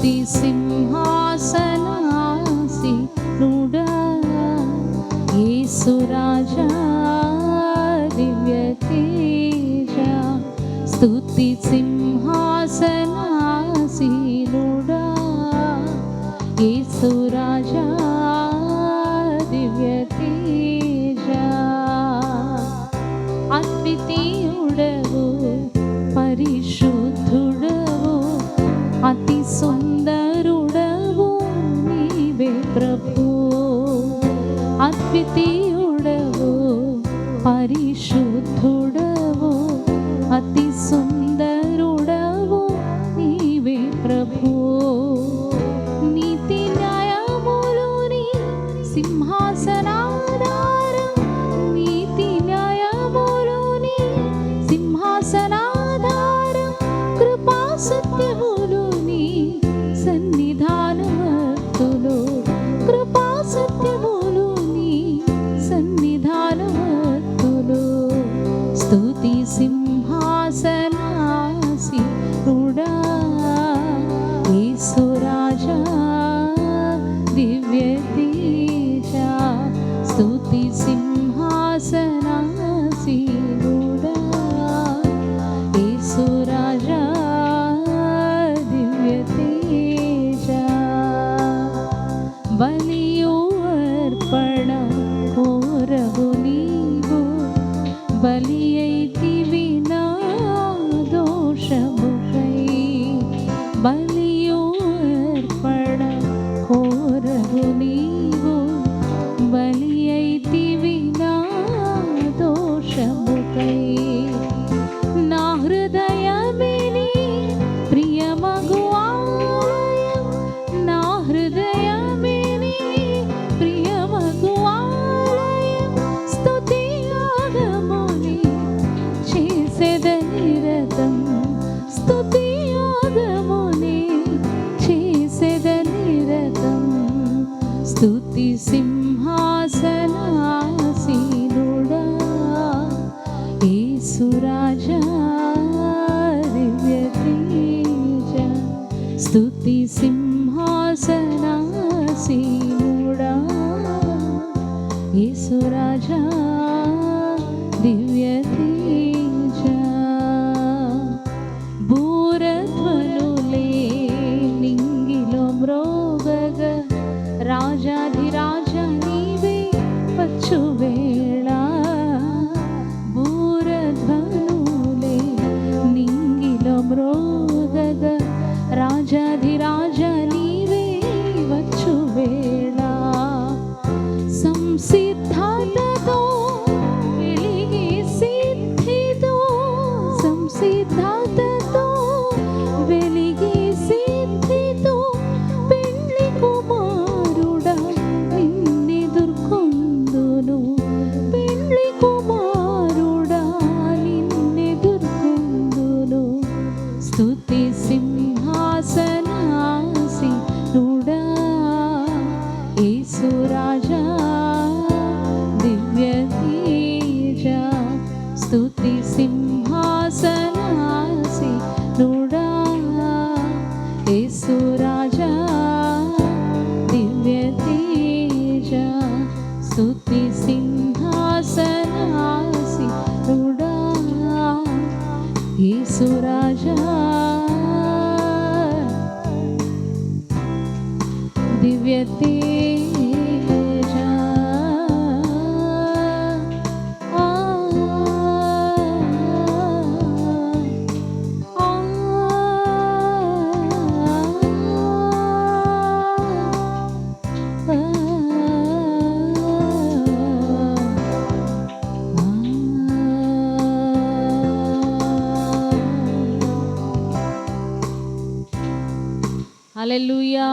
స్తుతి సింహాసనాసీనుడా యేసు రాజా దివ్య తేజ స్తుతి సింహాసనాసీనుడా యేసు రాజా దివ్య తేజ అద్వితీయుడవు పరిశుద్ధుడవు అతి సుందరుడవు నీవే ప్రభు అద్వితీయుడవు పరిశుద్ధుడవు అతి సుందరుడవు నీవే ప్రభు నీతి న్యాయములోని సింహాసనాధారం నీతి న్యాయములోని సింహాసనాధారం కృపా సత్యములోని సన్నిధానవర్తులు కృపా సత్యములోని సన్నిధానవర్తులు స్తుతి సింహాసనాసీనుడా యేసు రాజా దివ్య తేజ స్తుతి సింహాసనాసీనుడా యేసు రాజా దివ్య తేజ బలియు అర్పణ కోరవు నీవు బలి అయితివి నా దోషముకై బలియు అర్పణ కోరవు నీవు బలి అయితివి నా దోషముకై నా హృదయమే నీ ప్రియమగు ఆలయం నా హృదయమే నీ ప్రియమగు ఆలయం స్తుతి యాగముని చేసెద నిరతం స్తుతి యాగముని చేసెద నిరతం స్తుతి సింహాసనాసీనుడా యేసు రాజా దివ్య తేజ స్తుతి సింహాసనాసీనుడా యేసు రాజా దివ్య తేజ బూరధ్వనులే నింగిలో మ్రోగగ రాజాధిరాజ నీవే వచ్చు వేళ బూరధ్వనులే నింగిలో మ్రోగగ రాజాధిరాజ నీవే వచ్చు వేళ సంసిద్ధతతో వెలిగే సిద్ధితో సంసిద్ధతతో వెలిగే సిద్ధితో పెళ్లి కుమారుడా నిన్నెదుర్కొందును పెళ్లి కుమారుడా నిన్నెదుర్కొందును స్తుతి సింహాసనాసీనుడా యేసు రాజా దివ్య తేజ స్తుతి సింహాసనాసీనుడా యేసు రాజా దివ్య తేజ స్తుతి సింహాసనాసీనుడా యేసు రాజా దివ్య తేజ హల్లెలూయా